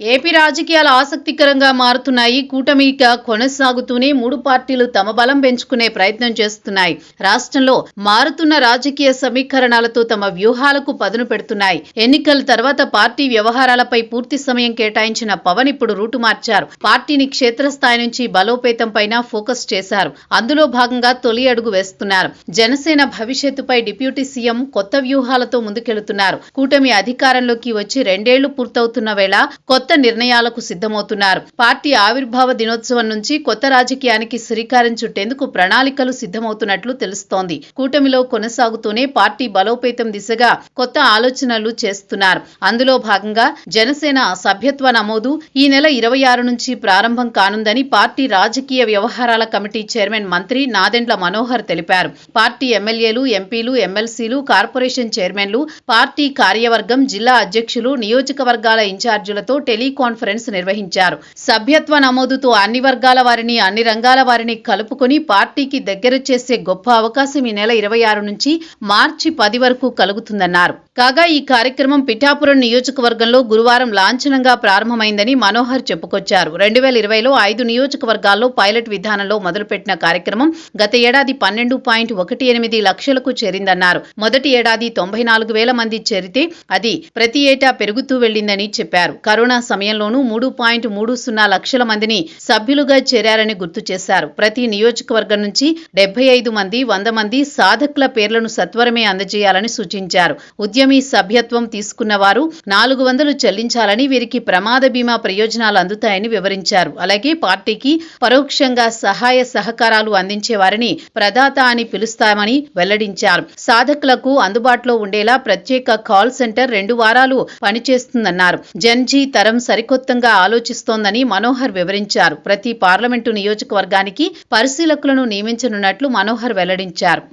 AP రాజకీయాలు ఆసక్తికరంగా మారుతున్నాయి. కూటమిగా కొనసాగుతూనే మూడు పార్టీలు తమ బలం పెంచుకునే ప్రయత్నం చేస్తున్నాయి. రాష్ట్రంలో మారుతున్న రాజకీయ సమీకరణాలతో తమ వ్యూహాలకు పదును పెడుతున్నాయి. ఎన్నికల తర్వాత పార్టీ వ్యవహారాలపై పూర్తి సమయం కేటాయించిన పవన్ ఇప్పుడు రూటు మార్చారు. పార్టీని క్షేత్రస్థాయి నుంచి బలోపేతం పైన ఫోకస్ చేశారు. అందులో భాగంగా తొలి అడుగు వేస్తున్నారు. జనసేన భవిష్యత్తుపై డిప్యూటీ సీఎం కొత్త వ్యూహాలతో ముందుకెళుతున్నారు. కూటమి అధికారంలోకి వచ్చి 2 ఏళ్లు పూర్తవుతున్న వేళ కొత్త నిర్ణయాలకు సిద్ధమవుతున్నారు. పార్టీ ఆవిర్భావ దినోత్సవం నుంచి కొత్త రాజకీయానికి శ్రీకారం చుట్టేందుకు ప్రణాళికలు సిద్ధమవుతున్నట్లు తెలుస్తోంది. కూటమిలో కొనసాగుతూనే పార్టీ బలోపేతం దిశగా కొత్త ఆలోచనలు చేస్తున్నారు. అందులో భాగంగా జనసేన సభ్యత్వ నమోదు ఈ నెల 26 నుంచి ప్రారంభం కానుందని పార్టీ రాజకీయ వ్యవహారాల కమిటీ చైర్మన్ మంత్రి నాదెండ్ల మనోహర్ తెలిపారు. పార్టీ ఎమ్మెల్యేలు, ఎంపీలు, ఎమ్మెల్సీలు, కార్పొరేషన్ చైర్మన్లు, పార్టీ కార్యవర్గం, జిల్లా అధ్యక్షులు, నియోజకవర్గాల ఇన్ఛార్జీలతో టెలికాన్ఫరెన్స్ నిర్వహించారు. సభ్యత్వ నమోదుతో అన్ని వర్గాల వారిని, అన్ని రంగాల వారిని కలుపుకొని పార్టీకి దగ్గర చేసే గొప్ప అవకాశం ఈ నెల 26 నుంచి మార్చి 10 వరకు కలుగుతుందన్నారు. కాగా ఈ కార్యక్రమం పిఠాపురం నియోజకవర్గంలో గురువారం లాంఛనంగా ప్రారంభమైందని మనోహర్ చెప్పుకొచ్చారు. 2020లో 5 నియోజకవర్గాల్లో పైలట్ విధానంలో మొదలుపెట్టిన కార్యక్రమం గత ఏడాది 12.18 లక్షలకు చేరిందన్నారు. మొదటి ఏడాది 94,000 మంది చేరితే అది ప్రతి ఏటా పెరుగుతూ వెళ్లిందని చెప్పారు. కరోనా సమయంలోనూ 3.30 లక్షల మందిని సభ్యులుగా చేరారని గుర్తు చేశారు. ప్రతి నియోజకవర్గం నుంచి 75 మంది, 100 మంది సాధకుల పేర్లను సత్వరమే అందజేయాలని సూచించారు. ఉద్యమీ సభ్యత్వం తీసుకున్న వారు 400 చెల్లించాలని, వీరికి ప్రమాద బీమా ప్రయోజనాలు అందుతాయని వివరించారు. అలాగే పార్టీకి పరోక్షంగా సహాయ సహకారాలు అందించే వారిని ప్రదాత అని పిలుస్తామని వెల్లడించారు. సాధకులకు అందుబాటులో ఉండేలా ప్రత్యేక కాల్ సెంటర్ 2 వారాలు పనిచేస్తుందన్నారు. జన్జీ తరం సరికొత్తగా ఆలోచిస్తోందని మనోహర్ వివరించారు. ప్రతి పార్లమెంటు నియోజకవర్గానికి పరిశీలకులను నియమించనున్నట్లు మనోహర్ వెల్లడించారు.